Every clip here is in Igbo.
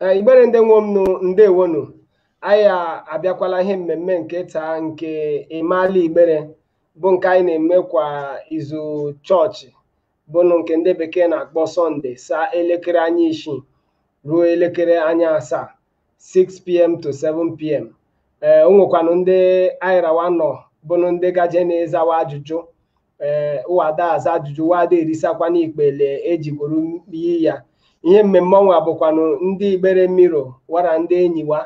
Igbere ndị nwe m ndewonu. Anyị abịakwala ihe mmemme nke taa nke Imali Igbere bụ nke anyị na-eme kwa izu chọọchị bụnụ nke ndị bekee na-akpọ Sọnde saa elekere anya 6 ruo elekere anya 7 6pm to 7pm. O nwekwanụ ndị anyị rawa nọ bụnụ ndị gaje na-ezawa ajụjụ wada aza ajụjụ wada erisakwana ikpele ejigoro iyi ya. Ihe mmemme ọnwa bụkwanụ ndị Igbere Miro wara ndị enyiwa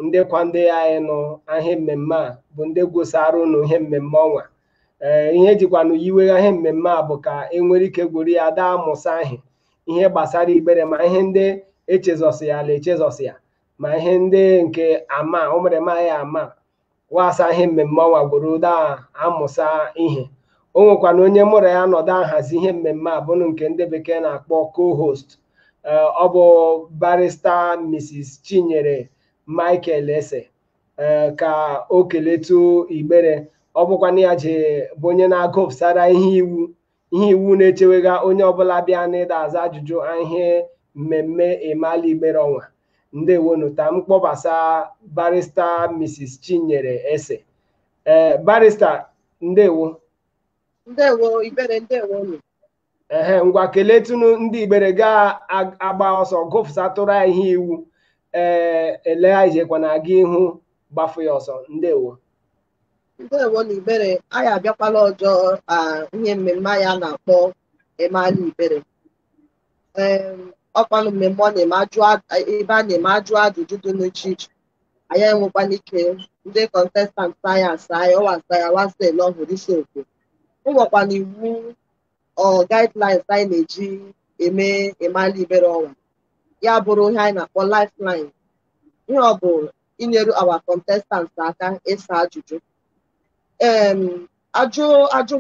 ndị kwa ndị anyị nụ ihe mmemme a bụ ndị gwosara ụnụ ihe mmemme ọnwa. Ihe jikwanụ yiwegha ihe mmemme a bụ ka enwere ike gwuru ya daa amụsa ihe gbasara Igbere, ma ihe ndị echezọsi ya ala echezọsi ya, ma ihe ndị nke ama ụmụrịma ya ama wasa ihe mmemme ọnwa gwuru daa amụsa ihe. O nwekwana onye mụrụ ya nọdụ ahazi ihe mmemme a bụnụ nke ndị bekee na-akpọ co-host. Ọ bụ barista Mrs. Chinyere Michael Ese ka o keletu Igbere. Ọ bụkwana ya je bụ onye na-agụpụsara ihe iwu na-echewega onye ọbụla bịa n'ịda aza ajụjụ ihe mmemme Imali Igbere ọnwa. Ndewonu, ta m kpọbasa barista Mrs. Chinyere Ese. Barista ndewo. Ndewo Igbere, ndewo. Ngwa keletunu ndị Igbere ga-agba ọsọ gụpụsatụrụ ihe iwu ele anyị jekwana aga ihu gbafu ya ọsọ. Ndewo. Ndewo na Igbere, anyị abịakwala ọjọọ ihe mmemme ya na-akpọ Imali Igbere. Ọkwanụ mmemme ọ na-eme ebe a na-eme ajụ ajụjụ dị n'iche iche. Anyị enwekwana ike ndị contestant sayensị anyị ọwasa ya wasa ele ọhụrụ isi okwu. O nwekwana iwu guidelines anyị na-eji eme Imali Igbere ọnwa. Ya bụrụ ihe anyị na-akpọ lifeline. Ihe ọ bụ inyere our contestants aka ịsa ajụjụ. Ajụ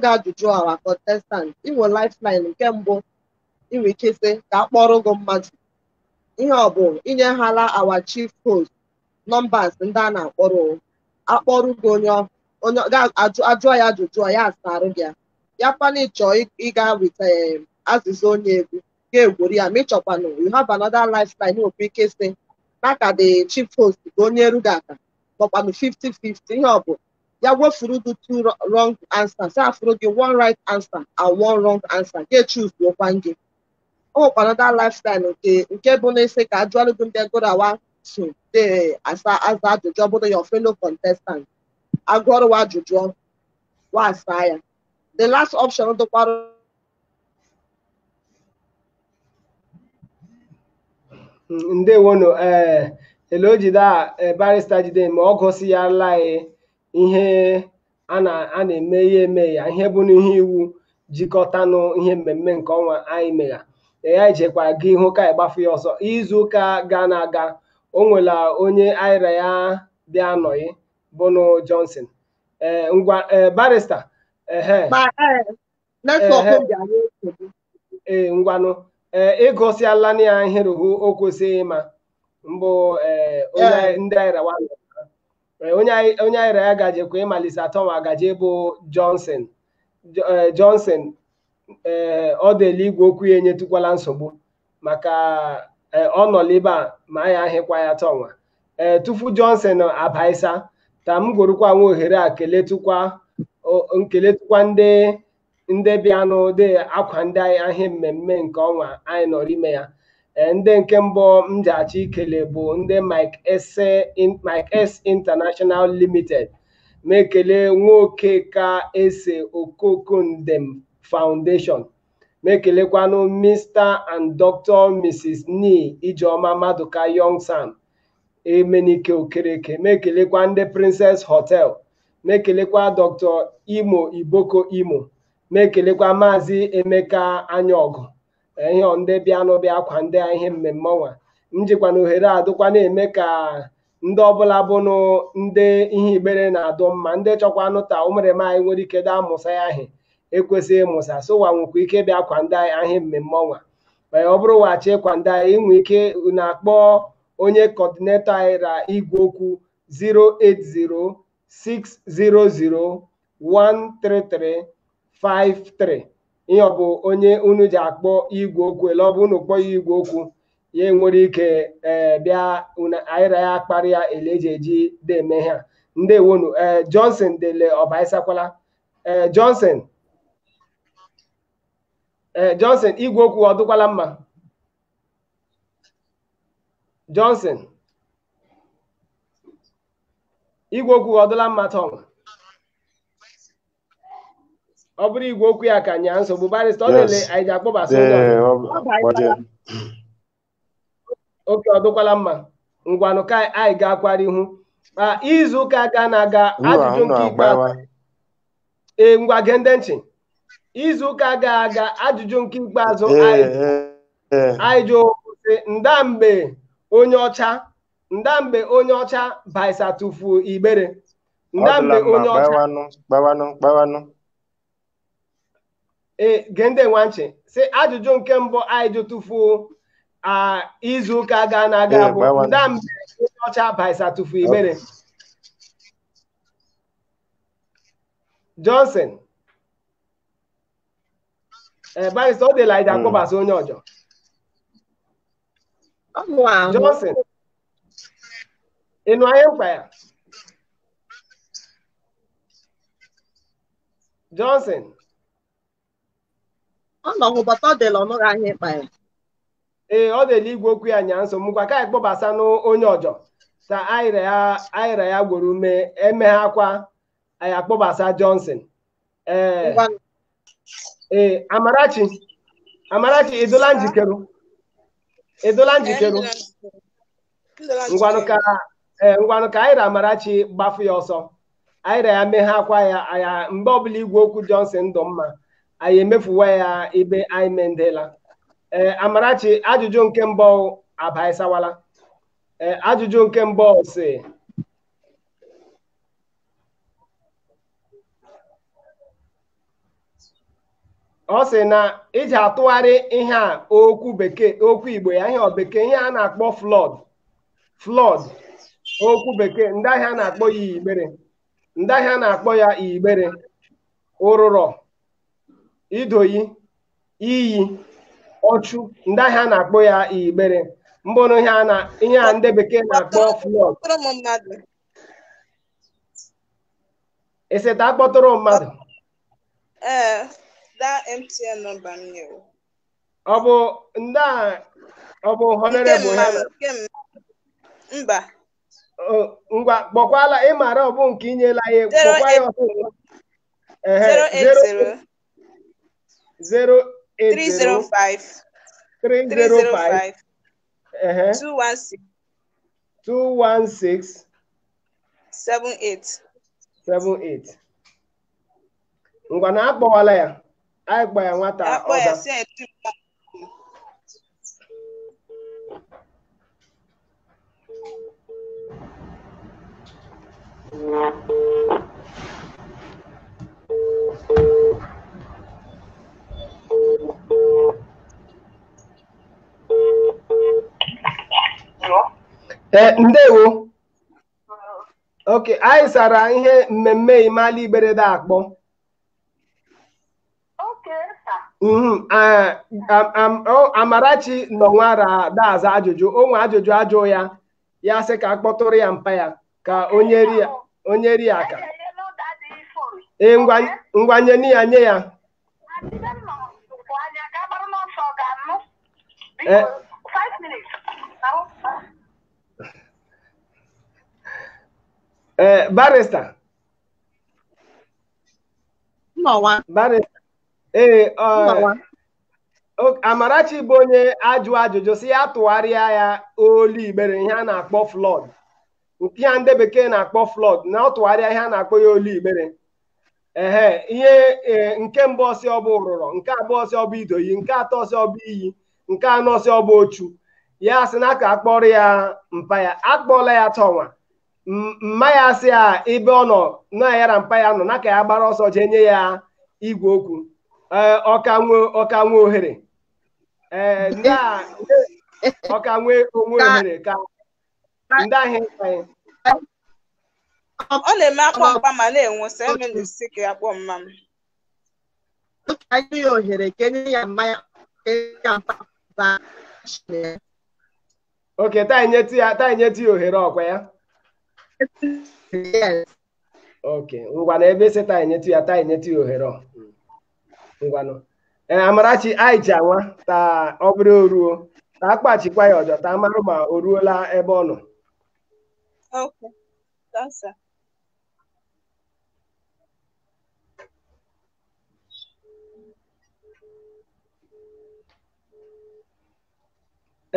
gị ajụjụ our contestants, inwe lifeline. Nke mbụ, inwe ike sị ka akpọrọ gị mmadụ. Ihe ọ bụ inye hala our chief host numbers ndị a na-akpọrọ. Akpọrọ gị onye ajụọ ya ajụjụ ya asarụ gị ya. Ya kwana ịchọ ịga with azịza onye egwu ga-egwuri ya, ma ịchọkwanụ you have another lifeline nwekwa ike sị n'aka the chief host ka onye eru gị aka makwanụ 50-50. Ihe ọ bụ ya wefuru gị 2 wrong answers, ya afụrụ gị 1 right answer and 1 wrong answer ga-choose okwa gị. O nwekwa another lifeline nke bụ na isi ka ajụọrụ gị ndị gụrụ awa so de aza ajụjụ ọbụla your fellow contestant agụọrụ wa ajụjụ wa asa ya. The last option dịkwara ndewonu. Elojida barista jide ma ọ gosi ya lai ihe a na-eme ya eme ya ihe bụ n'ihe iwu jikọtanụ ihe mmemme nke ọnwa anyị megha. Ya ijekwa gị ihu ka ịgbafu ya ọsọ. Izu ụka ga na-aga o nwela onye aịra ya bịa anọghị bụnụ Johnson. Ngwa barista ngwanụ ịgosiala ya ihe ruhu o kwesịghị ịma mbụ ndị aịrawa onye aịra ya gajekwa ịmalise atọnwa gaje bụ Johnson ọ dịla igwe okwu ya enyetukwala nsogbu maka ọ nọla ebe a ma ya ahịkwa ya tọnwa. Tufu Johnson abaisa ta m gwerukwa nwa ohere a keletukwa ndị bịanụ dị akwa ndị ahịa mmemme nke ọnwa anyị nọrọ ime ya. Ndị nke mbụ m ji achọ ikele bụ ndị Mike S International Limited. Ma ekele nwoke ka ese Okokondem Foundation. Ma ekelekwanụ Mr. and Dr. Mrs. Ni Ijeoma Maduka Young Sam Emenike Okereke. Ma ekelekwa ndị Princess Hotel. Ma ekelekwa Dr. Imo Iboko Imo. Ma ekelekwa Maazị Emeka Anyaọgụ. Ihe ndị bịanụ bịa akwa ndị ihe mmemme ọnwa. Njikwana ohere adụkwa na-eme ka ndị ọbụla bụnụ ndị ihe Igbere na-adụ mma, ndị chọkwa nụta ụmụrịma anyị nwere ike daa amụsa ya ahị ekwesịghị ịmụsa sowa nwekwa ike bịa akwa ndị ihe mmemme ọnwa. Ọ bụrụ wachi ịkwa ndị anyị inwe ike na-akpọ onye kọdinetọ anyị ra igwe okwu 08060013353. Ihe ọ bụ onye unu ji akpọ igwe okwu ele ọ bụ unu kpọ ya igwe okwu ya nwere ike bịa ayịra ya akparịa ele eji eji deme ha ndewonu Johnson dele ọbaisakwala Johnson Johnson igwe okwu ọ dịkwala mma Johnson igwe okwu ọ dịla mma Tom ọ bụrụ igwe okwu ya ka nya nsogbu barịsta ọ dịle anyị ji akpọbasị oke ọ dịkwala mma ngwanụ ka anyị ga-akwara ihu izu ụka aka na-aga ajụjụ nke ikpeazụ ngwa gee ndị nchi izu ụka ga-aga ajụjụ nke ikpeazụ anyị jụ ndamgbe onye ọcha baisa tufu Igbere ndamgbe onye ọcha gee ndị nwanchi si ajụjụ nke mbụ anyị jụ tufu izu ụka ga na-aga bụ ndamgbe onye ọcha baisa tufu Igbere Johnson barịsta ọ dịla anyị akpọbasị onye ọjọọ Johnson ịnụ anyị mkpa ya Johnson ọ nọhụbata ọ dịla ọnụghị ahịa ịkpa ya ọ dịla igwe okwu ya nya nsogbu ka anyị kpọbasa n'onye ọjọọ ta ayịra ya gworo ume emeghakwa anyị akpọbasa Johnson Amarachi edola njikere ngwanụ ka ayịra Amarachi gbafu ya ọsọ ayịra ya meghakwa ya anya mgbe ọbụla igwe okwu Johnson ndụ mma anyị emefuwa ya ibe anyị mendela Amarachi ajụjụ nke mbụ abaisawala ajụjụ nke mbụ si ọ sị na iji atụgharị ihe a okwu Igbo ya ihe bekee ihe a na-akpọ flood okwu bekee ndị ahịa na-akpọ ya Igbere ndị ahịa na-akpọ ya Igbere ụrụrọ idoyi iyi ọchụ ndị ahịa na-akpọ ya Igbere mbụrụ ihe a ndị bekee na-akpọ flood eseta akpọtụrụ mmadụ that MTN number new. Ọ bụ honorable mba ngwa kpọkwala ịmara ọ bụ nke inyela ya kpọkwa ya ọtụtụ 305 216 78 ngwa na akpọwala ya anyị gba ya nwata ọza ndewo oke anyị sara ihe mmemme Imali Igbere da akpọ Amarachi nọ nwara daza ajụjụ onwe ajụjụ ajụ ya sị ka akpọtụrụ ya mpa ya ka onye ri ya aka ngwanye ya nye ya barrister Amarachi bụ onye ajụjụ si ya tụgharịa ya olu Igbere ihe a na-akpọ flood nke ya ndị bekee na-akpọ flood na ọ tụgharịa ihe a na-akpọ ya olu Igbere ihe nke mbụ ọsị ọ bụ ụrụrọ nke abụọ ọsị ọ bụ idoyi nke atọ ọsị ọ bụ iyi nke anọ ọsị ọ bụ ochu ya sị na aka akpọrọ ya mpa ya akpọla ya tọnwa mma ya sị ya ebe ọ nọ na yara mpa ya nọ na ka ya gbara ọsọ jee nye ya igwe okwu ọka nwe ohere ọka nwe onwe ohere ka ndị ahịa anyị ọ na-eme akwa mkpa ma na-enwe seminisi ka ya kpọọ mma m ya ohere kenye ya mmanya ya mpa Okay, ta nyeti ohere ọkwa ya. Yes. Okay, ngwa na ebe se ta nyeti ohere. Ngwa no. Amarachi aija nwa ta obere oruo. Ta akpachikwa ya ọjọ ta marụ ma o ruola ebe ọ nọ. Okay. That's it.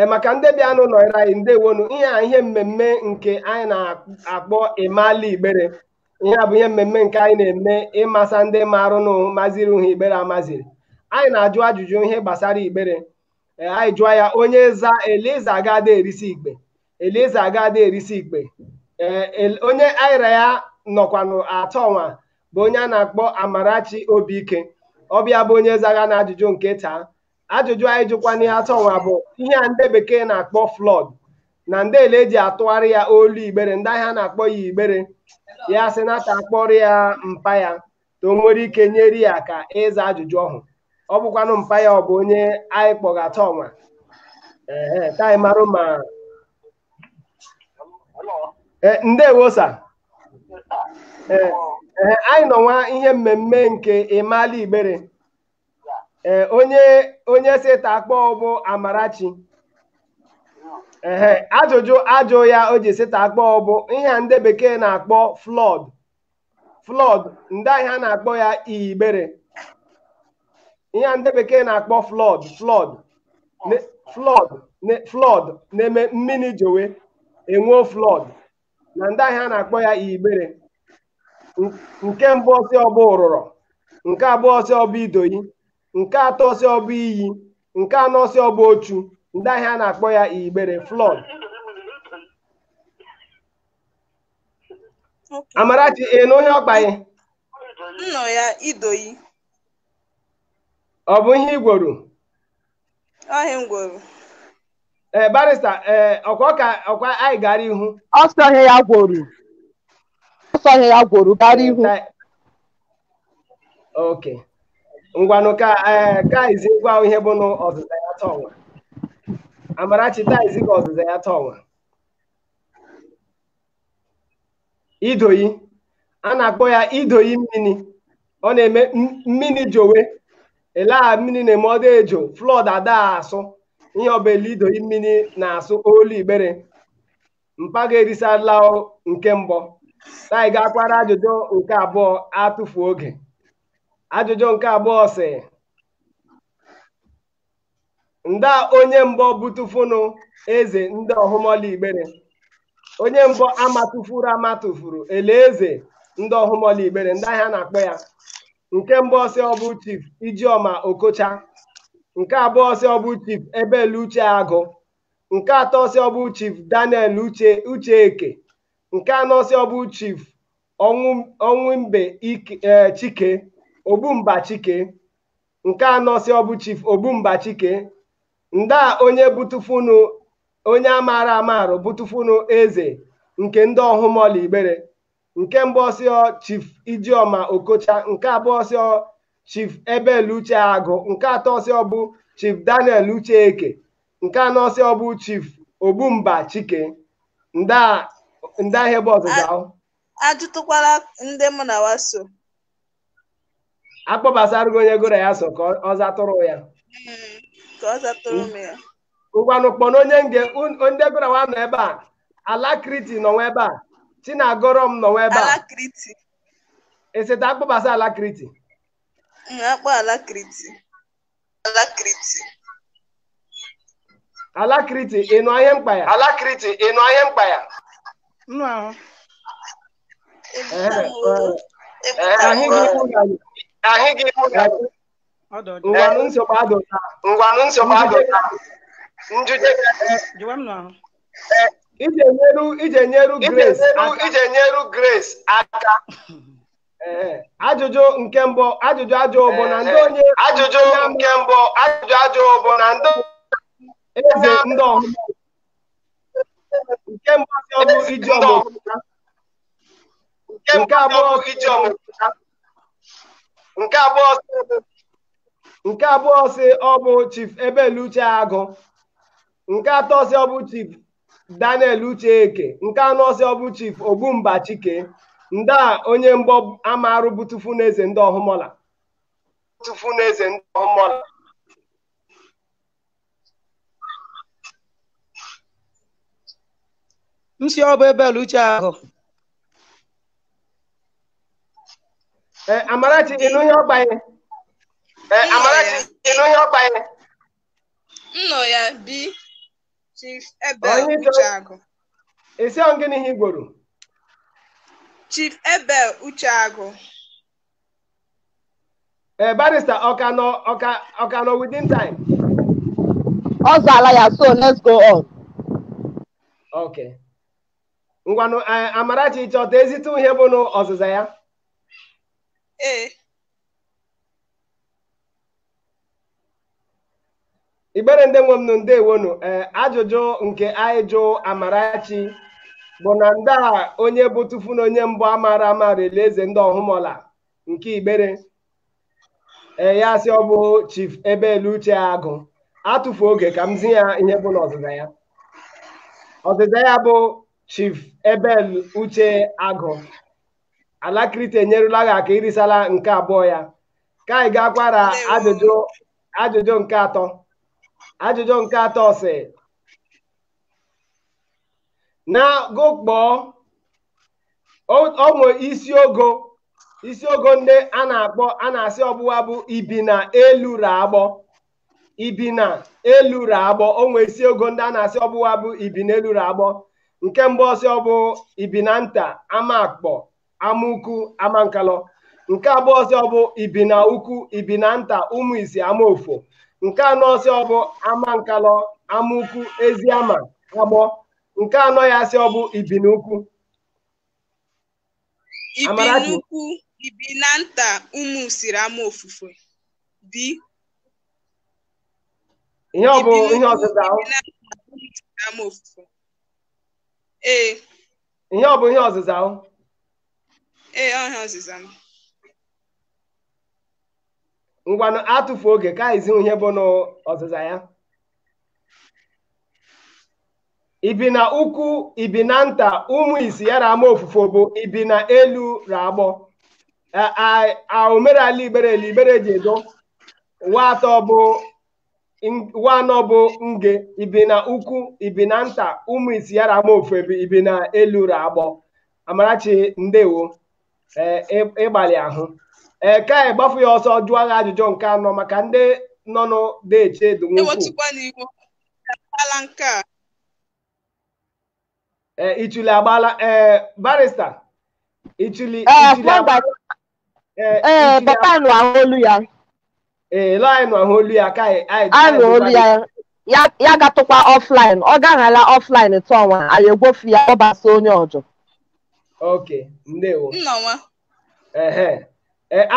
Maka ndị bịanụ nọrọ anyị ndewonu ihe mmemme nke anyị na-akpọ ịmali igbere. Ihe a bụ ihe mmemme nke anyị na-eme ịmasa ndị marụnụ maziri ha igbere amaziri. Anyị na-ajụ ajụjụ ihe gbasara igbere. Anyị jụọ ya onye za Eliza agada erisi igbe. Eliza agada erisi igbe. Onye anyịra ya nọkwanụ atọ ọnwa bụ onye a na-akpọ Amarachi Obike. Ọbịa bụ onye zaga na ajụjụ nke taa. Ajụjụ anyị jụkwa n'ihe atọ nwa bụ ihe a ndị bekee na-akpọ flood na ndị ele eji atụgharị ya olu igbere ndị ahịa na-akpọ ya igbere ya sị na ata akpọrọ ya mpa ya to nwere ike nyere ya ka ịza ajụjụ ọhụ ọ bụkwanụ mpa ya ọ bụ onye anyị kpọga atọ nwa ka anyị marụ ma ndewo sa anyị nọ nwa ihe mmemme nke ịmali igbere onye si ta akpọ bụ Amarachi ajụjụ ajụ ya o ji si ta akpọ bụ ihe ndị bekee na-akpọ flood ndị ahịa na-akpọ ya igbere ihe ndị bekee na-akpọ flood na-eme mmiri jowe enwe flood na ndị ahịa na-akpọ ya igbere nke mbụ ọsị ọbụ ụrụrọ nke abụọ ọsị ọbụ idoyi nke atọ ọsị ọbụ iyi nke anọ ọsị ọbụ ochu ndị ahịa na-akpọ ya igbere flood. Amarachi enu onye ọkpaghị Nnọ ya idoyi ọ bụ ihe igworo ọhịa ngworo barista ọkwa anyị gara ihu ọsọ ihe ya gworo gara ihu. Okay. Ngwanụ ka izi gwa ihe bụ n'ọzụza ya taa ọnwa. Amarachi taa izi ka ọzụza ya taa ọnwa. Idoyi a na-akpọ ya idoyi mmiri ọ na-eme mmiri jowe elaa mmiri na-eme ọdụ ejo flood ada asụ ihe ọbụla idoyi mmiri na-asụ olu igbere mpaga erisala nke mbụ anyị ga-akwara ajụjụ nke abụọ atụfu oge. Ajụjụ nke abụọ sị nda onye mbụ butufunu eze ndị ọhụmọla igbere onye mbụ amatụfuru ele eze ndị ọhụmọla igbere ndị ahịa na-akpọ ya nke mbụ ọsị ọbụ Chief Ijeoma Okocha nke abụọ ọsị ọbụ Chief Ebele Uche Agụ nke atọ ọsị ọbụ Chief Daniel Ucheke nke anọ ọsị ọbụ Chief Ọnwụmbe Chike Ogbumba Chike nke anọ si ọbụ Chief Ogbumba Chike nda onye butufunu onye amara amarụ butufunu eze nke ndị ọhụmọla igbere nke mbụ ọsịọ Chief Ijeoma Okocha nke abụọ ọsịọ Chief Ebele Uche Agụ nke atọ ọsịọ bụ Chief Daniel Ucheke nke anọ ọsịọ bụ Chief Ogbumba Chike nda ihe bụ ọzụza ahụ ajụtụkwala ndị mụ na waso akpọbasara gị onye goro ya so ka ọ zatụrụ ya ka ọ zatụrụ m ya ngwanụ kpọna onye ndị goro wa nọ ebe a Alakriti nọ ebe a Chinagọrọ m nọ ebe a Alakriti eseta akpọbasa Alakriti akpọ Alakriti ịnụ ihe mkpa ya Nnu ahụ. Ahịghị ngwanụ nsogbu adụta njuje Jụwa m nnu ahụ. ije nyeru Grace aka ajụjụ nke mbụ ajụ bụ na ndị onye eze ndị ọhụrụ nke mbụ ọ bụ Ijeoma nke abụọ si ọ bụ Chief Ebele Uche Agụ nke atọ si ọ bụ Chief Daniel Ucheke, nke anọ ọsị ọ bụ Chief Ogbumba Chike, nda onye mbọ amarụ bụ Tufuneze ndị Ọhụmọla. Tufuneze ndị Ọhụmọla. Nsi ọbụ Ebel Ucheagụ. Amarachi ịnụ ihe ọgbanye. Amarachi ịnụ ihe ọgbanye. Nnọ ya bi Chief Ebel Ucheagụ. Isi ọ gịnị ihe igboro? Chief Ebel Ucheagụ. Barrister Okano within time. Ozala ya, so let's go on. Okay. Ngwanụ Amarachi chọta ezite ihe bụ n'ọzịza ya. Igbere ndị nwe m nụ ndewonu. Ajụjụ nke anyị jụ Amarachi bụ na ndị a onye bụ Tufun onye mbụ amara rele eze ndị Ọhụmọla nke Igbere. Ya sị ọ bụ Chief Ebel Ucheagụ. Atụfu oge ka m zi ya ihe bụ n'ọzịza ya. Ọzịza ya bụ Chief Ebel Ucheagụ. Alakrite enyerula gị aka irisala nke abụọ ya. Ka anyị ga-akwara ajụjụ nke atọ. Ajụjụ nke atọ sị na gụkpọọ onwe isiogo ndị a na-akpọ a na-asị ọbụwa bụ Ibina Elura Agbọ. Ibina Elura Agbọ, onwe isiogo ndị a na-asị ọbụwa bụ Ibina Elura Agbọ. Nke mbụ ọsị ọ bụ Ibina Nta Amakpọ Amukwu Amankalọ. Nke abụọ ọsị ọ bụ Ibina Ukwu Ibina Nta Ụmụisi Amaofo. Nke anọ ọsị ọ bụ Amankalọ Amukwu Eziama Agbọ. Nke anọ ya sị ọ bụ Ibina Ukwu. Ibina Ukwu Ibina Nta Ụmụisiri Amaofufo bi. Ihe ọ bụ ihe ọzịza ahụ. Ihe ọ bụ ihe ọzịza ahụ. Ọhịa ọzịza m. Ngwanụ atụfu oge ka anyị zi ihe bụ n'ọzịza ya. Ibina Ukwu Ibina Nta Ụmụisi yara Amaofufo bụ Ibina Elura Agbọ. Omerala Igbere ji edo. Nwa anọ bụ Nge Ibina Ukwu Ibina Nta Ụmụisi yara Amaofufo bụ Ibina Elura Agbọ. Amarachi ndewo. Ịgbalị ahụ. Ka anyị gbafu ya ọsọ jụọ agha ajụjụ nke anọ maka ndị nọ n'deche Dunwukwu. Ichuli agbala barrister. Ichuli papa nụ ahụ olu ya. Lọ anyị nụ ahụ olu ya ka anyị nụ olu ya gatụkwa offline. Ọ gaghala offline tọnwa anyị egwofu ya ọbasa onye ọjọ. Okay, ndewo.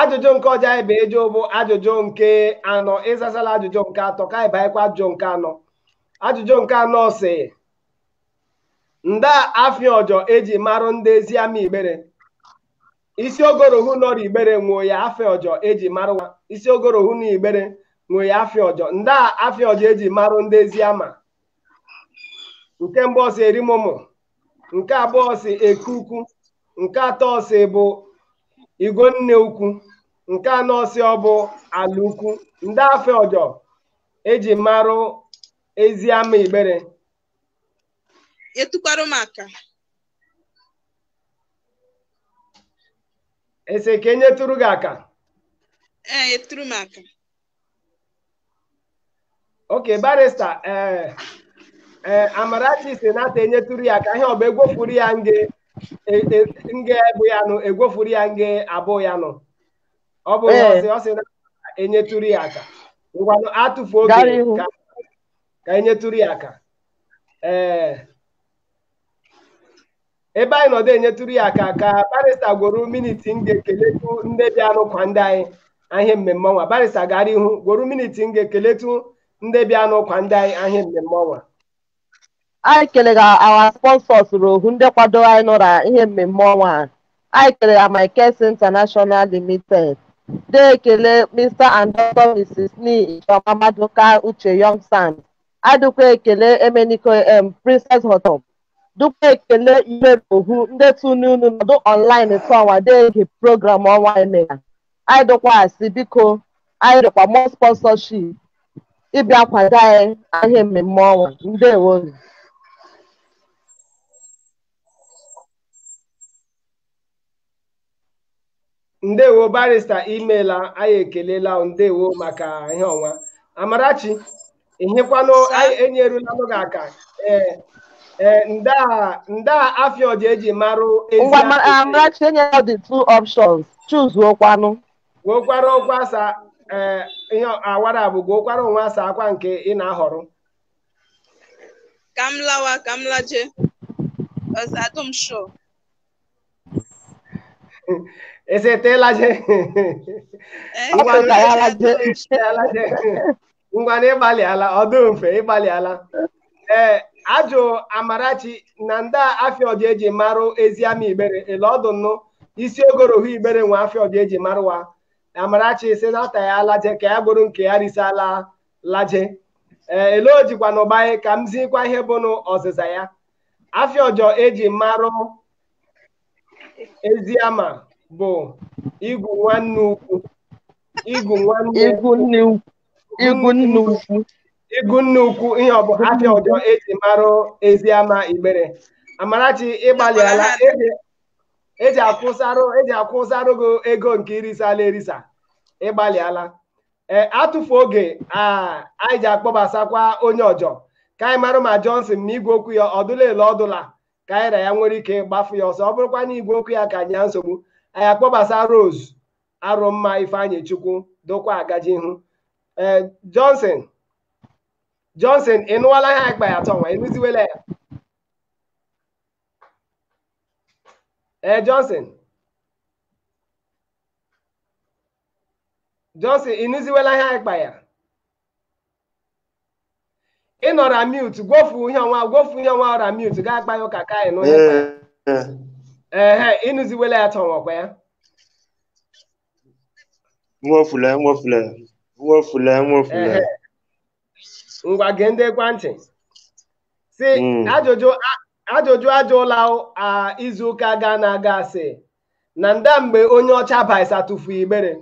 Ajụjụ nke ọjọọ anyị bụ ejo bụ ajụjụ nke anọ. Ịzasala ajụjụ nke atọ ka anyị banyekwa ajụjụ nke anọ. Ajụjụ nke anọ sị nda afịa ọjọ eji marụ ndị Eziama Igbere. Isi ogorohu nọrọ Igbere nwụọ ya afịa ọjọ eji marụ nwa. Isi ogorohu na Igbere nwụọ ya afịa ọjọ. Nda afịa ọjọ eji marụ ndị Eziama. Nke mbụ ọsị Erimụmụ. Nke abụọ sị Eke Ukwu. Nke atọ sị bụ Igonne Ukwu. Nke anọ sị ọ bụ Ala Ukwu. Ndị afịa ọjọ eji marụ Eziama Igbere. Etukwara m aka. Ese ka enyetụrụ gị aka. Eturu m aka. Okay, barrister. Amarachi si nata enyetụrụ ya aka. Ihe ọ bụ egwofuru ya nge ebu ya nụ egwofuru ya nge abụ ya nụ. Ọ bụ ọ sị na enyetụrụ ya aka. Ngwanụ atụfu oge ka enyetụrụ ya aka. Ebe anyị nọdụ enyetụrụ ya aka ka barrister gworo miniti m ga-ekeletu ndị bịanụ kwa ndị anyị ahịa mmemme ọnwa. Barrister gara ihu gworo miniti m ga-ekeletu ndị bịanụ kwa ndị anyị ahịa mmemme ọnwa. Anyị kelere our sponsors rohu ndị kwado anyị nọrọ ihe mmemme ọnwa. Anyị kelere Amaikes International Limited. De ekele Mr. and Dr. Mrs. Ni Ijeoma Maduka Uche Young Sam. adụkwa ekele Emeniko Princess Hotel dụkwa ekele Imerụ Ohu ndị tụnụ unu nọdụ online tọnwa dege program ọnwa emega anyị dụkwa asị biko anyị dịkwa more sponsorship ịbịa kwado anyị ahịa mmemme ọnwa ndewo. Ndewo barista imela anyị ekelela ndewo maka ihe ọnwa. Amarachi ihekwanụ anyị enyerula n'oge aka nda Afioja eji marụ ezi Amarachi enyela the two options choose okwanụ gwokwara okwa asa ihe awara bụ gwokwara onwe asa akwa nke ị na-ahọrọ ka m lawa ka m laje adum show esetelaje ngwa na ịgbalịala ọdụ mfe ịgbalịala ajụ Amarachi na ndị Afioja eji marụ Eziama Igbere ele ọdụ nnụ isi ogorohu Igbere nwe Afioja eji marụwa Amarachi si nata ya laje ka ya gburu nke ya risala laje ele o jikwa n'ụbaghị ka m zikwa ihe bụnụ ọzịza ya Afioja eji marụ Eziama bụ igwu nwanne ukwu igwu nne ukwu ihe ọ bụ Afioja eji marụ Eziama Igbere. Amarachi ịgbalịala eji akwụsarụ gị ego nke irisala erisa ịgbalịala atụfu oge anyị ji akpọbasakwa onye ọjọ ka anyị marụ ma Johnson ma igwe okwu ya ọdụla ele ọdụla ka anyị ra ya nwere ike gbafu ya ọsọ ọ bụrụkwa na igwe okwu ya ka nya nsogbu anyị akpọbasa Rose Arụmma Ifeanyị Chukwu dokwa agaji ihu Johnson ịnụwala ha akpa ya tọnwa ịnụziwela ya Johnson ịnụziwela ha akpa ya ị nọra mute gwofu ihe ọnwa ọra mute ga akpa ya ụka ka anyị nụ ịnụziwela ya tọnwakwa ya nwofule ngwa gee ndị ekwentị si ajụjụ ajụla izuụka na-aga asị na nda mgbe onye ọcha baisa tụfu Igbere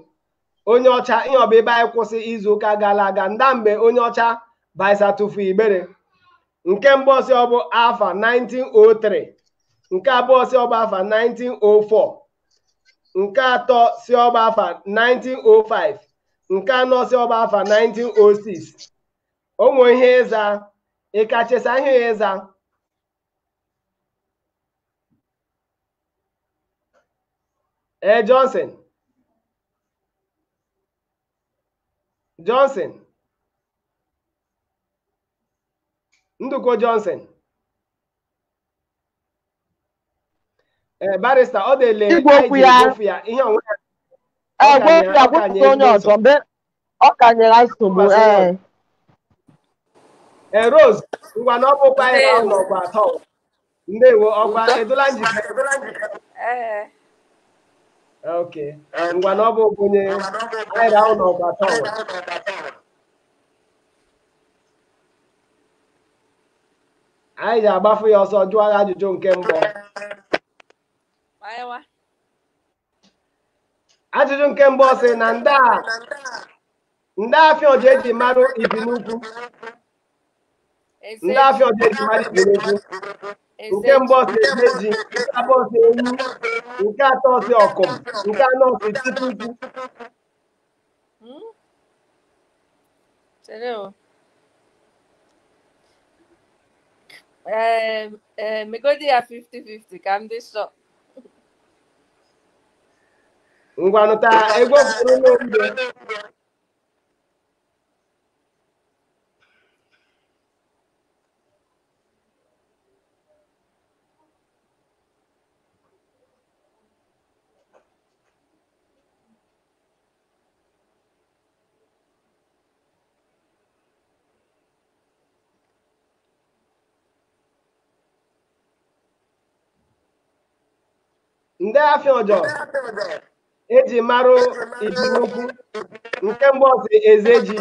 onye ọcha ihe ọbụ ebe anyị kwụsị izuụka gara aga nda mgbe onye ọcha baisa tụfu Igbere nke mbụ ọsị ọ bụ afa 1903 nke abụọ si ọba afa 1904 nke atọ si ọba afa 1905 nke anọ si ọba afa 1906 o nwe ihe ịza ịkachesa ihe ịza Johnson Nduko Johnson barista ọ dele ya ihe onwe onye ọzọ mgbe ọ ka nyere nsogbu Rose ngwa na ọ bụkwa anyị ahụ n'ọgba atọ ndewo ọgba edola njikere okay ngwa na ọ bụ onye anyị ahụ n'ọgba atọ anyị ga-agbafu ya ọsọ jụọ ya ajụjụ nke mbụ ajụjụ nke mbụ sị na ndị Afioja eji marụ Ibinukwu ndị Afioja eji marụ Ibinukwu nke mbụ sị Ezeji nke abụọ sị Enyi nke atọ sị Ọkụm nke anọ sị Chitukwu megodi ya 50-50 ka m dị sọ ngwanụta ego furu n'obodo ndị Afioja eji marụ Ibinukwu nke mbụ sị Ezeji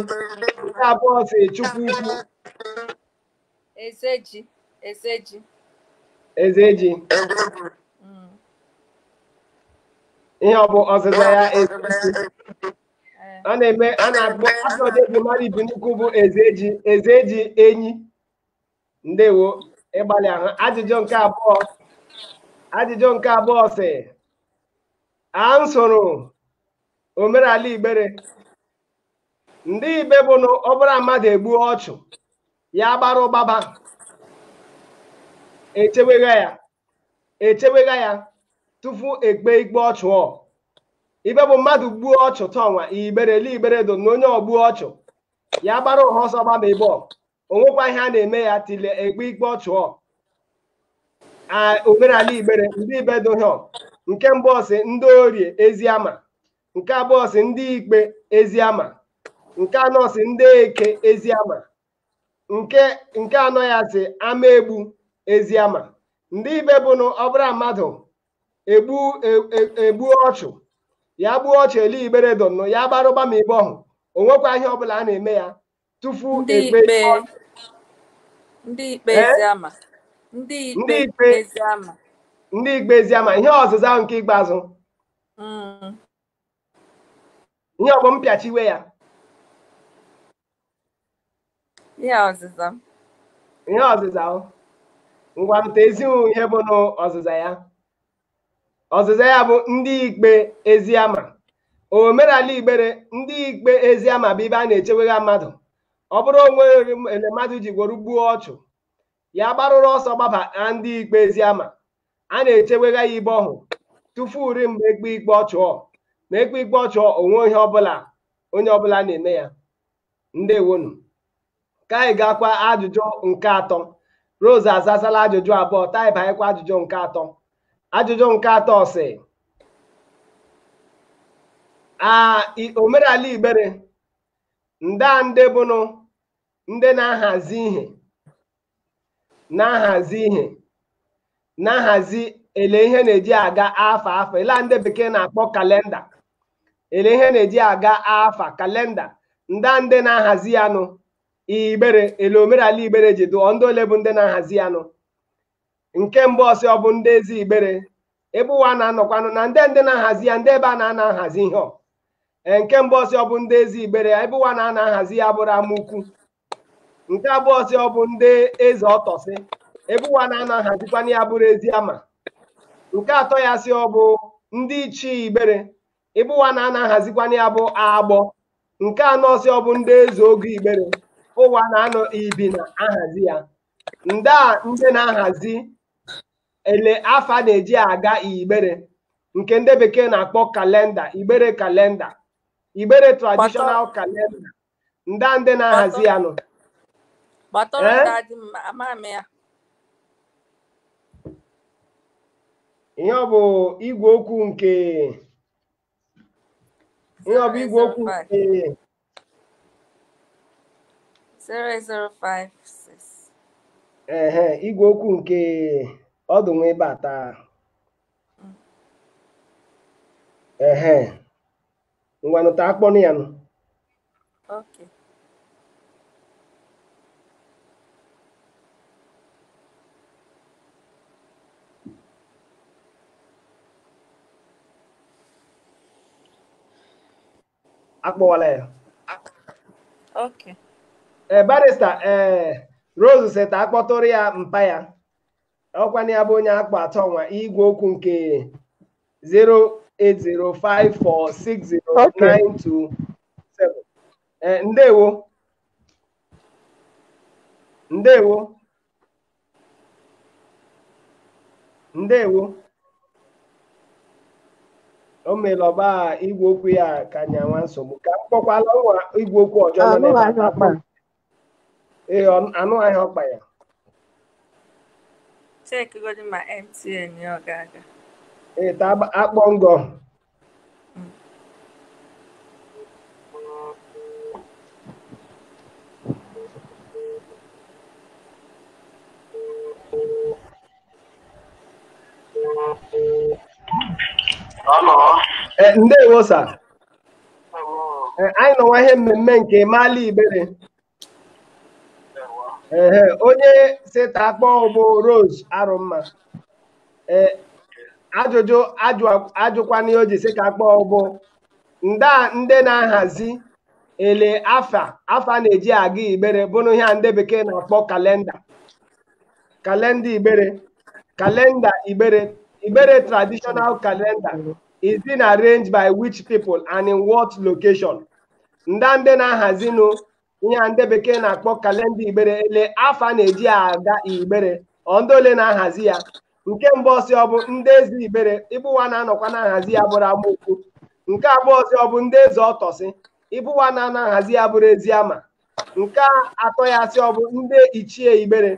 nke abụọ sị Chukwukwu Ezeji. Ezeji. Ihe ọ bụ ọzịza ya Ezeji. A na-akpọ ajọde ji mara ibi nnukwu bụ Ezeji enyi. Ndewo ịgbalị ahụ. Ajụjụ nke abụọ sị a nsoro omenala Igbere ndị Igbe bụ na ọ bụrụ mmadụ egbuo ọchụ ya gbara ụgbaba echewega ya tupu ekpe ikpe ọchụ Ibe bụ mmadụ gbuo ọchụ tọnwa Igbere do na onye ọgbuo ọchụ ya gbara ụha ọsọ gbaba ebe onwekwa ihe a na-eme ya tile ekpe ikpe ọchụ omenala Igbere ndị Ibe dohio nke mbụ ọsị ndị Orie Eziama, nke abụọ sị ndị Ikpe Eziama, nke anọ sị ndị Eke Eziama, nke anọ ya sị Amaegbu Eziama. Ndị Ibe bụ na ọ bụrụ mmadụ egbu ọchụ ya gbuo ọchụ ele Igbere dọnụ ya gbarụba ma ibe ọhụ onwekwa ihe ọbụla a na-eme ya tupu ekpe ndị Ikpe Eziama. Ndị Ikpe Eziama ihe ọzịza nke ikpeazụ ihe ọgbọ mpịachiwe ya ihe ọzịza ngwarụta ezighị ihe bụ n'ọzịza ya bụ ndị Ikpe Eziama. Omenala Igbere ndị Ikpe Eziama bụ ibe a na-echewegha mmadụ ọ bụrụ onwe ele mmadụ ji gworo gbuo ọchụ ya gbarụrụ ọsọ gbaba na ndị Ikpe Eziama a na-echewegha ya ibe ọhụ tupu uri mgbe ekpe ikpe ọchụ ma ekpe ikpe ọchụ onwe ihe ọbụla onye ọbụla na-eme ya. Ndewonu ka anyị ga-akwa ajụjụ nke atọ. Rose azazala ajụjụ abụọ taa ịbanyekwa ajụjụ nke atọ. Ajụjụ nke atọ sị omenala Igbere ndị bụnụ ndị na-ahazi ele ihe na-eji aga afa ele ndị bekee na-akpọ kalenda ele ihe na-eji aga afa kalenda ndị na-ahazi ya nụ Igbere ele omenala Igbere ji dụọ ndị ole bụ ndị na-ahazi ya nụ. Nke mbụ ọsị ọ bụ ndị ezi Igbere ebe ụwa na-anọkwanụ na ndị na-ahazi ya ndị ebe a na-ahazi ihe nke mbụ ọsị ọ bụ ndị ezi Igbere ebe ụwa na-ahazi ya bụrụ Amukwu. Nke abụọ ọsị ọ bụ ndị eze Ọtọsị ebe ụwa na-ahazikwana ya bụrụ Eziama. Nke atọ ya sị ọ bụ ndị Ichie Igbere ebe ụwa na-ahazikwana ya bụ Agbọ. Nke anọ ọsị ọ bụ ndị eze oge Igbere ụwa na-anọ ibi na-ahazi ya. Ndị na-ahazi ele afa na-eji aga Igbere nke ndị bekee na-akpọ kalenda Igbere kalenda Igbere traditional kalenda ndị na-ahazi ya nọ. Ihe ọ bụ igwe okwu nke 00556 igwe okwu nke ọdụ nwe ebe a taa ngwanụta akpọnụ ya nụ. Okay. Akpọwala ya. Okay. Barrister Rose seta akpọtụrụ ya mpa ya ọkwana ya bụ onye akpọ atọ nwa igwe okwu nke 08054609227. Ndewo o mere ọba igwe okwu ya ka nyanwa nsogbu ka mkpọkwala nwa igwe okwu ọjọọ nọ n'ebe anụghị ọkpa ya. Check my MTN yogaga. Ta akpọ ngọ. Ndewo sa. Anyị nọwa ihe mmemme nke Mali Igbere. onye si ta akpọ bụ Rose Arụmma ajụkwana o ji si ka akpọ bụ ndị na-ahazi ele afa na-eji aga Igbere bụrụ ihe ndị bekee na-akpọ kalenda Igbere traditional calendar is being arranged by which people and in what location. Ndị na-ahazinụ ihe ndị bekee na-akpọ kalenda Igbere ele afa na-eji aga Igbere ndị ole na-ahazi ya. Nke mbụ ọsị ọ bụ ndị eze Igbere ịbụwa na-anọkwa na-ahazi ya bụrụ amaokwu. Nke abụọ ọsị ọ bụ ndị eze ọtọsị ịbụwa na-ahazi ya bụrụ Eziama. Nke atọ ya sị ọ bụ ndị ichie Igbere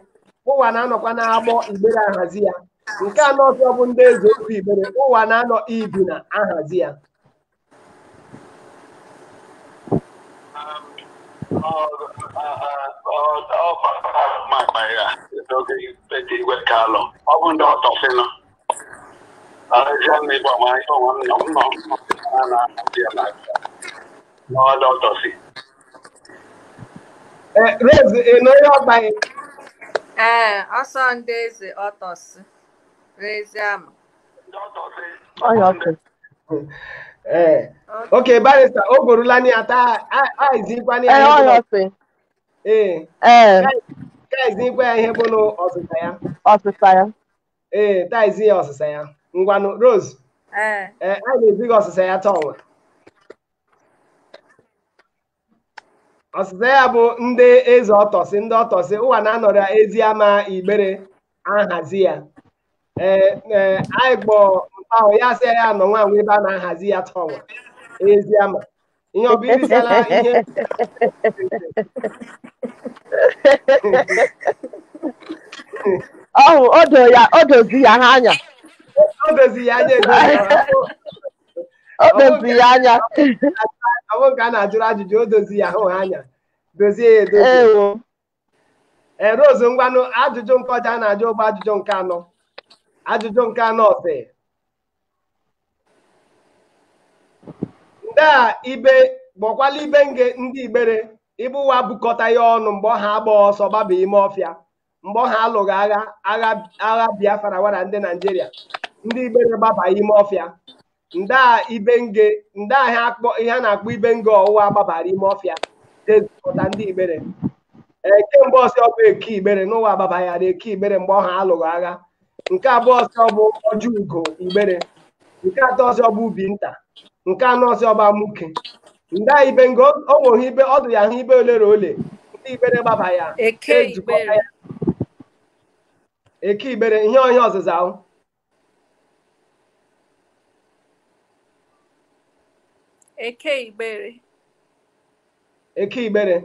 ụwa na-anọkwa na-agbọ Igbere ahazi ya. Nke anọ ọsị ọ bụ ndị eze okwu Igbere ụwa na-anọ Ibina ahazi ya. Rose onye ọgbaghị ọsọ ndị eze ọtọsị Eziama. Okay, barrister o gorula ni ata aizikwa ni ya izikwa ya ihe bụ na ọsịsa ya ta izi ya ọsịsa ya ngwanụ Rose a na-ezighị ọsịsa ya taa ọnwa ọsịsa ya bụ ndị eze ọtọsị ụwa na-anọrọ Eziama Igbere ahazi ya anyị gbọ ahụ ya sị ya nọ nwa ebe a na-ahazi ya taa ọnwa Eziama ihe ọ bụ irisala ihe o dozi ya anya ọ ka a na-ajụrụ ajụjụ o dozi ya ahụ anya dozie ya edozi Rose ngwanụ ajụjụ nke ọcha a na-ajụ bụ ajụjụ nke anọ ọsị ndị a ibe gbokwala ibe ndị Igbere ịbụwa bukọta ya ọnụ mgbe ha agba ọsọ gbaba ime ọfịa mgbe ha alụghị agha Biafra wara ndị Naịjirịa ndị Igbere gbaba ime ọfịa ndị ahịa ihe a na-akpọ ibe nge ọwụwa gbabara ime ọfịa ezukọta ndị Igbere kemgbe ọsọ bụ Eke Igbere n'ụwa gbabaghara Eke Igbere mgbe ha alụghị agha nke abụọ ọsọ bụ Ojugo Igbere nke atọ ọsọ bụ Ubinta nke anọ ọsọ bụ Amuke ndị a ibe nge onweghị ibe ọdụ ya hụ ibe olere ole ndị Igbere gbaba ya ezukọta ya Eke Igbere ihe ọzịza ahụ Eke Igbere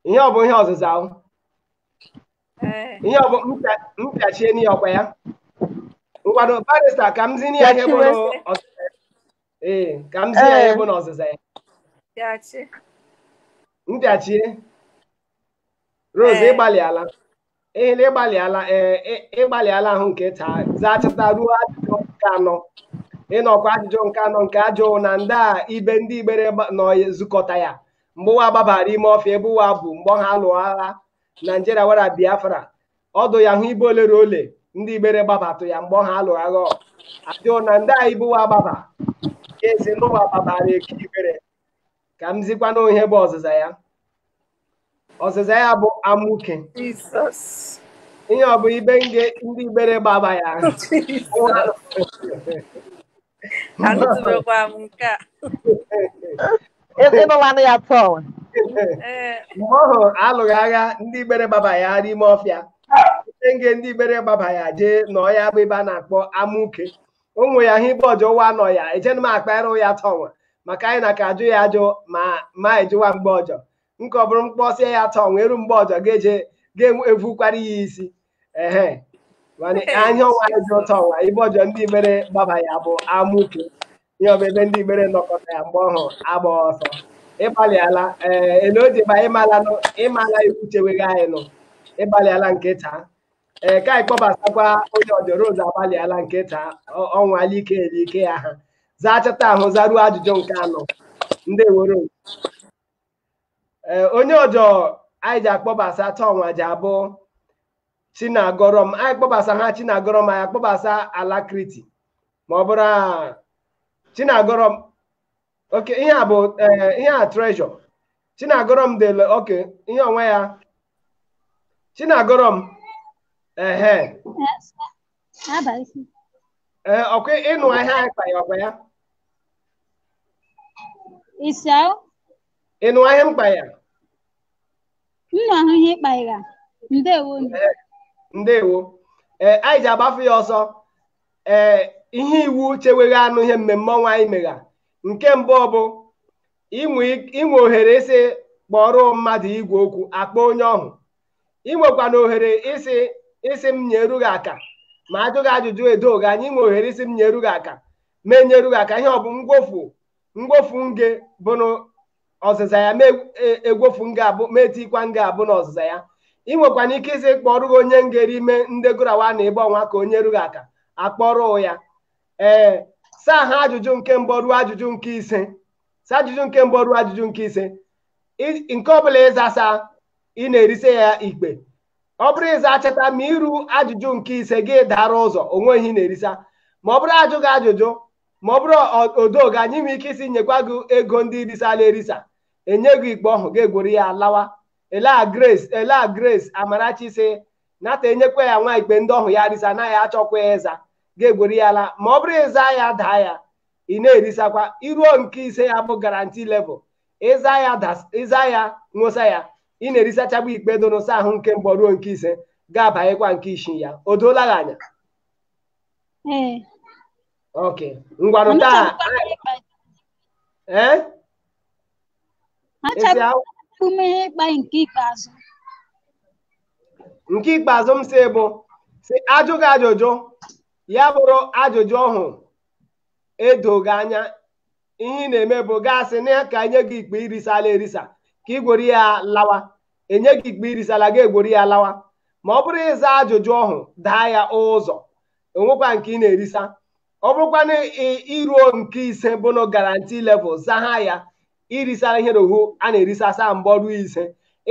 ihe ọ bụ ihe ọzịza ahụ ihe ọ bụ mpịachie n'ihe ọkwa ya ngwado barrister ka m zi ya ihe bụ ọzịza ya ka m zi ya ihe bụ na ọzịza ya mpịachie Rose ịgbalịala ịgbalịala ahụ nke taa zachata ruo ajụjụ nke anọ ịnọkwa ajụjụ nke anọ nke ajụ na ndị a ibe ndị Igbere nọ ezukọta ya mgbe ụwa gbabara ime ọfịa ebe ụwa bụ mgbe ha lụọ agha Naịjirịa wara Biafra ọdụ ya hụ ibe olere ole ndị Igbere gbabatụ ya mgbe ha lụọ agha ajụ na ndị a ibe ụwa gbaba ezi n'ụwa gbabara Eke Igbere ka m zikwa na ihe bụ ọzịza ya bụ Amuke ihe ọ bụ ibe nge ndị Igbere gbaba ya mgbe ọhụrụ alụghị agha ndị Igbere gbaba ya n'ime ọfịa nge ndị Igbere gbaba ya jee nọ ya bụ ebe a na-akpọ Amuke onwe ya ihe ibe ọjọ ụwa nọ ya ejena m akparụ ya tọnwa maka anyị na ka ajụ ya ajụ ma ejụwa mgbe ọjọ nke ọ bụrụ mkpọsịa ya tọnwa eru mgbe ọjọ ga-evukwara ya isi anya ọnwa ezi ụtọ ọnwa ibe ọjọ ndị Igbere gbaba ya bụ Amuke ihe ọbụ ebe ndị Igbere nọkọta ya mgbe ọhụrụ agba ọsọ ịgbalịala elojiba ịmala ikwucheweghị anyị nụ ịgbalịala nke taa ka anyị kpọbatakwa onye ọjọ Rose agbalịala nke taa ọnwala ike ya ha zachata ahụ zaruo ajụjụ nke anọ ndị were onye ọjọ anyị ji akpọbasa tonwa ji abụ Chinagọrọm, anyị kpọbasa ha Chinagọrọm, anyị akpọbasa Alakriti ma ọ bụrụ Chinagọrọm. oke ihe a bụ ihe a Treasure Chinagọrọm dele oke ihe onwe ya Chinagọrọm ọkwa ịnụ ihe anyị kpa ya ọkwa ya ịnụ ihe mkpa ya nnụ ahụ ihe ịkpa ya ndewo ndewo anyị ji agbafu ya ọsọ ihe iwu cheweghị anụ ihe mmemme ọnwa anyị megha nke mbụ bụ inwe ohere isi kpọrọ mmadụ igwe okwu akpọ onye ọhụ inwekwana ohere isi m nyeru gị aka ma ajụghị ajụjụ edo gị anyị nwe ohere isi m nyeru gị aka ma enyeru gị aka ihe ọ bụ ngwofu nge bụ n'ọzịza ya ma egwofu nga abụ ma etikwa nga abụ n'ọzịza ya ị nwekwana ike isi kpọrọ gị onye ngeri ime ndị gụrawa na ebe ọnwa ka onye rughị aka akpọrọ ya saa ha ajụjụ nke mbụ ruo ajụjụ nke ise saa ajụjụ nke mbụ ruo ajụjụ nke ise nke ọbụla ịzasa ị na-erise ya ikpe ọ bụrụ ịza achata ma iru ajụjụ nke ise gị dara ụzọ onwe ihe na-erisa ma ọ bụrụ ajụ gị ajụjụ ma ọ bụrụ odoga anyị nwere ike isi nyekwa gị ego ndị risala erisa enye gị ikpe ọhụ ga-egwuru ya lawa elea Grace Amarachi si nata enyekwa ya nwa ikpe ndị ọhụ ya risa na ya achọkwa ya ịza ga-egwuru ya la ma ọ bụrụ ịza ya daa ya ị na-erisakwa iruo nke ise ya bụ garanti level ịza ya nwụsa ya ị na-erisachagba ikpe donosa ahụ nke mbụ ruo nke ise ga-abanyekwa nke isii ya o doola gị anya oke ngwanụ taa nke ikpeazụ m si bụ si ajụ gị ajụjụ ya bụrụ ajụjụ ọhụ edoghị anya ihe ị na-eme bụ gasị na ka enye gị ikpe irisala erisa ka ị gwere ya lawa enye gị ikpe irisala ga egwere ya lawa ma ọ bụrụ ịza ajụjụ ọhụ daa ya ụzọ onwekwa nke ị na-erisa ọ bụrụkwana iruo nke ise bụ na garanti level zaha ya irisala ihe rohu a na-erisasa mbọ ruo ise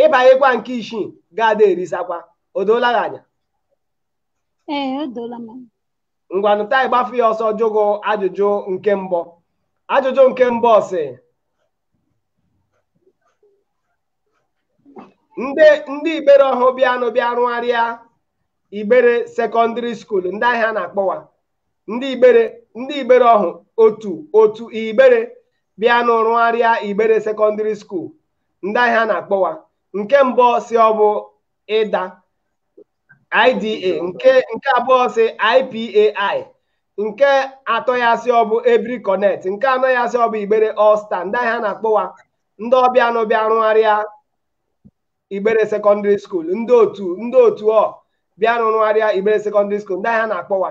ịbanyekwa nke isii ga-ada erisakwa o doola gị anya ngwanụ taa ịgbafu ya ọsọ jụgụ ajụjụ nke mbụ ajụjụ nke mbụ si ndị Igbere ọhụ bịa rụgharịa Igbere sekọndịrị skuul ndị ahịa na-akpọwa ndị Igbere ọhụ otu Igbere bịa rụgharịa Igbere sekọndịrị skuul ndị ahịa na-akpọwa nke mbụ si ọ bụ ịda IDA nke abụọ si IPAI nke atọ ya si ọ bụ Ebiri Connect nke anọ ya si ọ bụ Igbere All Star ndị ahịa na-akpọwa ndị ọbịa bịa rụgharịa Igbere sekọndịrị skuul ndị otu bịa rụgharịa Igbere sekọndịrị skuul ndị ahịa na-akpọwa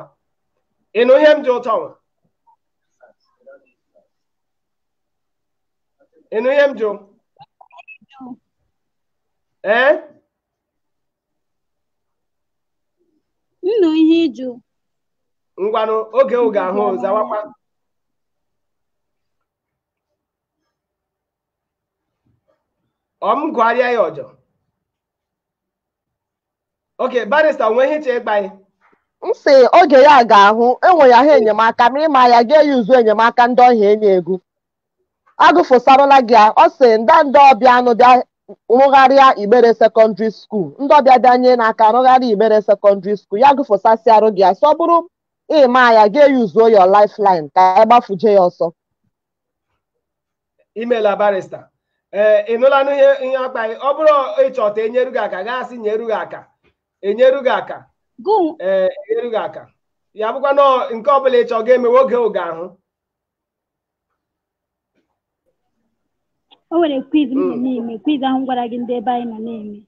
ịnụ ihe m ji ụtọ nwa ịnụ ihe m jụ nnụ ihe ịjụ ngwanụ oge ahụ zawakwa m gụgharịa ya ọjọ oke barista onwe ihe iche ịkpa anyị m sị oge ya ga-ahụ enwe ya ha enyemaka ma ịma ya ga-eyi uzu enyemaka ndị ọhịa enye egwu agụfụsarụla gị ọ sị ndị ọbịa anụ bịa rụgharịa Igbere sekọndịrị skuul ndị ọbịa bịanye n'aka rụgharịa Igbere sekọndịrị skuul ya gụfụsasịarụ gị asọ bụrụ ịma ya ga-eyi uzuo your lifeline ka ya gbafuje ya ọsọ imela barista ịnụlanụ ihe akpa gị ọ bụrụ ịchọta enyeru gị aka gasị nyeru gị aka enyeru gị aka enyeru gị aka ya bụkwa nọ nke ọbụla ịchọ ga-emewe oge ahụ o nwere quiz m nọ na-eme quiz ahụ gwara gị ndị ebe anyị nọ na-eme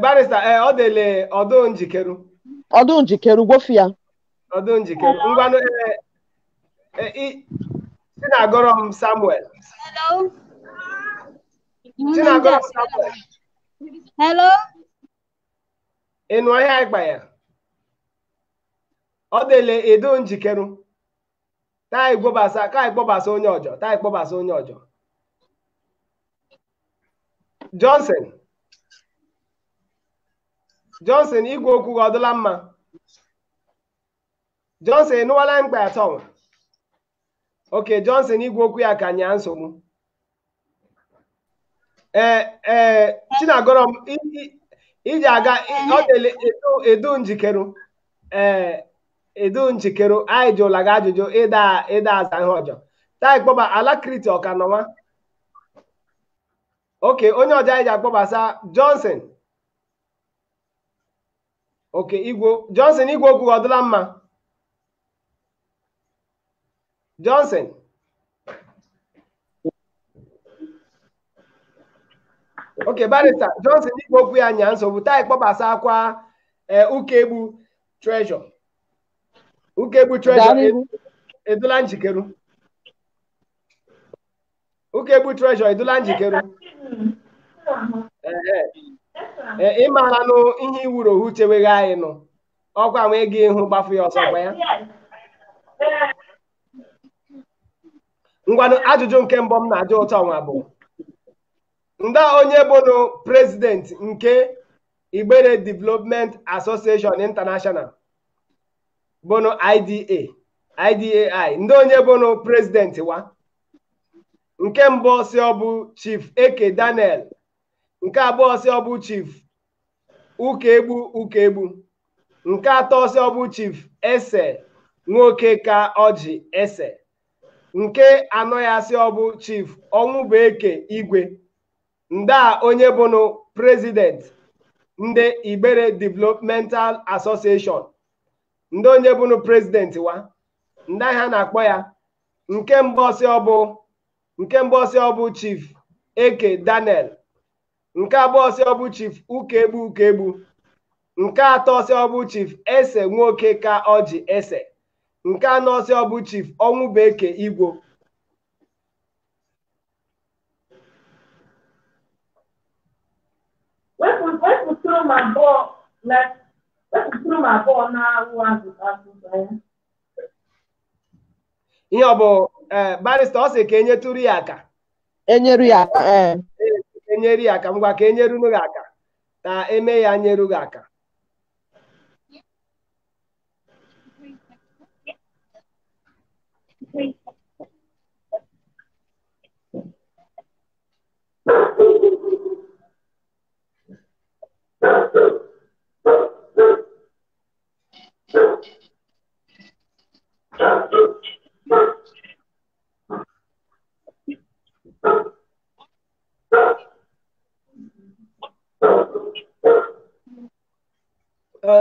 barista ọ dịle ọdụ njikeru gwofu ya ọdụ njikeru ngwanụ Chinagọrọm Samuel Chinagọrọm Samuel hello ịnụ ahịa ịkpa ya ọ dịle edo njikeru Tai gbobasa ka gbobasa onye ọjọ tai gbobasa onye ọjọ Johnson igwe okwu ọdụla mma Johnson ịnụwala mkpa atọ okay Johnson igwe okwu ya ka nya nsogbu Chinagọrọ iji aga ọ dele edu njikeru edu njikeru anyị jụla gị ajụjụ ịda aza ihe ọjọọ taa kpọba Alakriti ọka nọwa oke onye ọjọọ anyị ji akpọbasa Johnson oke Johnson igwe okwu ọdụla mma Johnson oke barista Johnson igwe okwu ya nya nsogbu taa kpọbasa akwa Ukegbu Treasure edula njikeru Ukegbu Treasure edula njikeru ịmaranụ ihe iwuru ohu cheweghị anyị nụ ọkwa nwee gị ihu gbafu ya ọsọ kwa ya ngwanụ ajụjụ nke mbụ m na-ajụ ụtọ nwa bụ ndị onye bụnụ president nke Igbere Development Association International bụnụ IDAI ndị onye bụnụ president wa nke mbụ si ọ bụ Chief Eke Daniel nke abụọ si ọ bụ Chief Ukegbu nke atọ si ọ bụ Chief Ese Nwokeka Ọjị Ese nke anọ ya si ọ bụ Chief Ọnwụbụeke Igwe ndị a onye bụnụ president ndị Igbere Developmental Association ndị onye bụnụ president wa ndị ha na-akpọ ya nke mbụ si ọ bụ Chief Eke Daniel nke abụọ si ọ bụ Chief Ukegbu nke atọ si ọ bụ Chief Ese Nwokeka Ọjị Ese nke anọ si ọ bụ Chief Ọnwụbụeke Igwe ihe ọ bụ barista ọ sị ka enyetụrụ ya aka Enyeru ya aka enyere ya aka ngwa ka enyeru gị aka na eme ya nyeru gị aka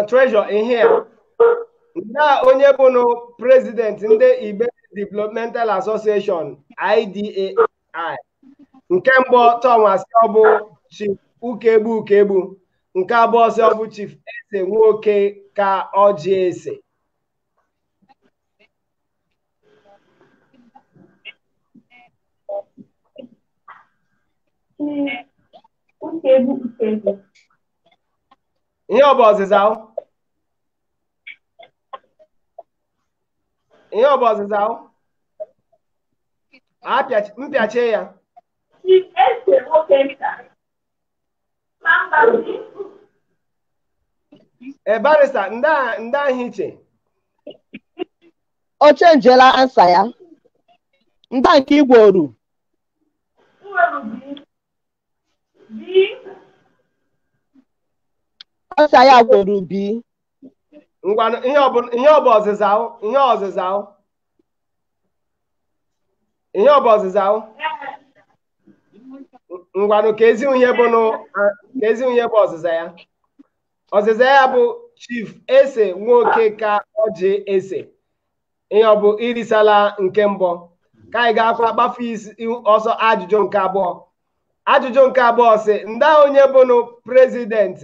Treasure ihe ya ndị onye bụnụ president ndị Igbere Developmental Association IDAI nke mbụ tọnwa si ọ bụ Chief Ukegbu nke abụọ si ọ bụ Chief Ese Nwokeka Ọjị Ese ihe ọ bụ ọzịza mpịache ya barista ndị ahụ iche o chenjela ansa ya ndị nke Igwe oru ansa ya gwere bi ngwanụ ihe ọ bụ ọzịza ngwanụ ka ezi ihe bụ ọzịza ya bụ Chief Ese Nwokeka Ọjị Ese ihe ọ bụ irisala nke mbụ ka anyị ga-akwa gbafu ọsọ ajụjụ nke abụọ sị ndị onye bụnụ president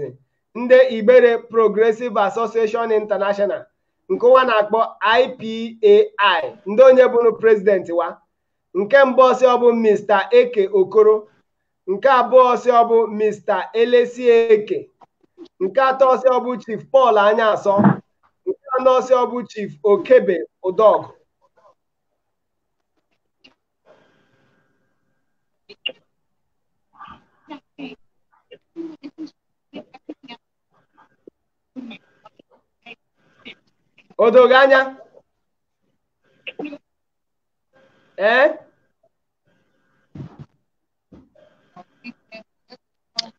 ndị Igbere Progressive Association International nke nwa na-akpọ IPAI ndị onye bụnụ president wa nke mbụ si ọ bụ Mr. Eke Okoro nke abụọ si ọ bụ Mr. Elesie Eke nke atọ si ọ bụ Chief Paul Anyasọ nke anọ si ọ bụ Chief Okebe Udọgụ O dogo anya?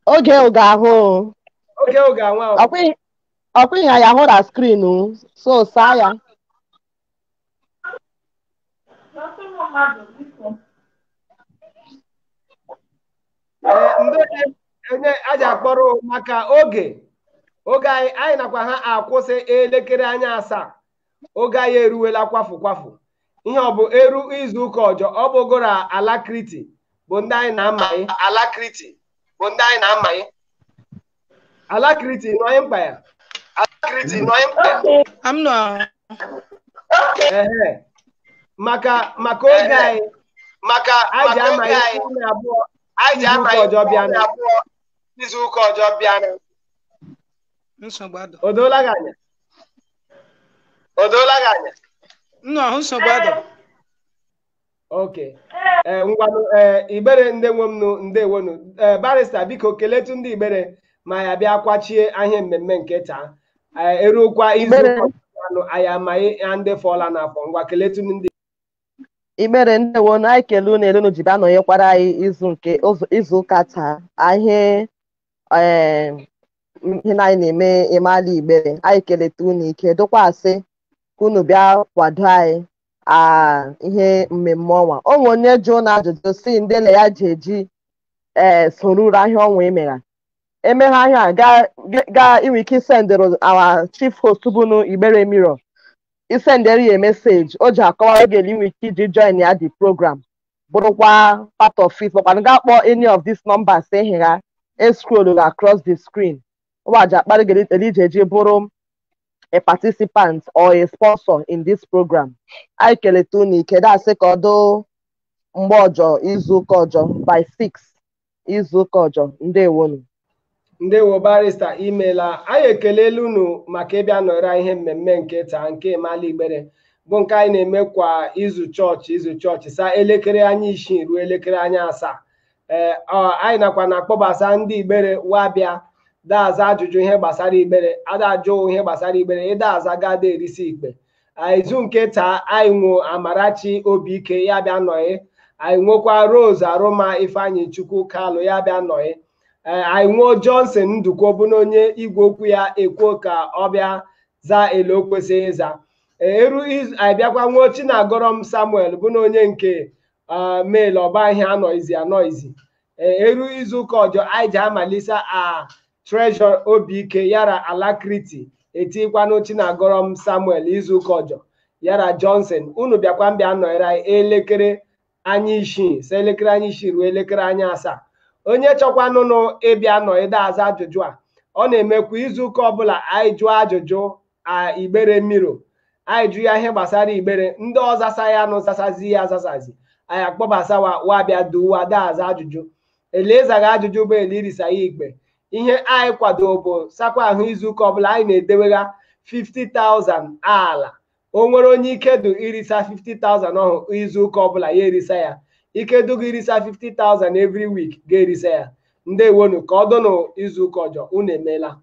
Oge oge ahụ. Oge oge anwa. Ọkwa ihe ya hụ na skrin so saa ya. Ndị onye aja akpọrọ maka oge anyị nakwa ha akwụsị elekere anya 7. Oge anyị eruwela kwafu. Ihe ọ bụ eru izu ụka ọjọ ọ bụgoro alakriti bụ ndị anyị na-amanye. Alakriti nọ anyị mkpa ya. Maka oge anyị aja amanye izu ụka ọjọọ bịara. O doola gị anya? Okay. Ngwanụ Igbere ndị nwe m ndewonu. Barrister biko keletu ndị Igbere ma ya bịa kwachie ahịa mmemme nke taa. Erukwa izu ụka anyị amaghị ndị fọla n'afọ. Ngwa keletu ndị Igbere ndewonu, anyị kelee unu elunu ji bịa nọnyekwara anyị izu ụka taa. Ihe anyị na-eme Imali Igbere, anyị keleta unu ike dokwasị ka unu bịa kwado anyị ihe mmemme ọnwa. O nwere onye jụụ na ajụjụ si ndele ya ji eji soruru ahịa ọnwa emegha ahịa ga inwe ike isendịrị our chief host bunu Igbere Mirror isendịrị ya meseji o ji akọwa oge inwe ike iji join ya the program bụrụkwa part of it makwana ga akpọ any of these numbers ha scroll across the screen ụwaji akparị gị elije eji bụrụ a participant or a sponsor in this program. I keleta unu ike dasị ka ọdụ mgbe ọjọọ izu ụka ọjọọ by 6 izu ụka ọjọọ. Ndewonu. Ndewo Barrister imela. Anyị ekelela unu maka ịbịa nọrọ ihe mmemme nke taa nke Imali Igbere bụ nke anyị na-eme kwa izu chọọchị saa elekere anya 6 ruo elekere anya 7. Anyị nakwa na-akpọbasa ndị Igbere wabịa daza ajụjụ ihe gbasara Igbere adajụ ihe gbasara Igbere ịdaza gada erisi ikpe. Izu nke taa anyị nwo Amarachi Obike ya bịa nọye. Anyị nwekwa Rose Aroma Ifeanyi Chukwu Kalụ ya bịa nọye. Anyị nwo Johnson Ndukwu bụ onye igwe okwu ya ekwo ka ọ bịa zaa ele o kwesịghị ịza. Eru izu anyị bịakwa nwo Chinagọrọm Samuel bụ onye nke mail ọba ihe anọizi. Eru izu ụka ọjọọ anyị ji amalisa Treasure Obike yara Alakriti etikwanụ Chinagọrọm Samuel izu ụka ọjọọ yara Johnson. Unu bịakwa mbịa nọrọ anyị elekere anya 6 elekere anya 6 ruo elekere anya 7. Onye chọkwanụnụ ịbịa nọ ede aza ajụjụ ọ na-emekwa izu ụka ọbụla anyị jụọ ajụjụ Igbere Mirror anyị jụ ya ihe gbasara Igbere ndị ọzasa ya zasazi ya azasazi anyị akpọbasawa wabịa duwa daza ajụjụ elezaghị ajụjụ bụ elirisa ya ikpe. Ihe anyị kwado bụ sakwa ahụ izu ụka ọbụla anyị na-edewegha 50,000 ala. O nwere onye ikedu irisa 50,000 ọhụ izu ụka ọbụla ya erisa ya. Ikedu irisa 50,000 every week ga-erisa ya. Ndewonu ka ọ dụnụ izu ụka ọjọọ unu emeela.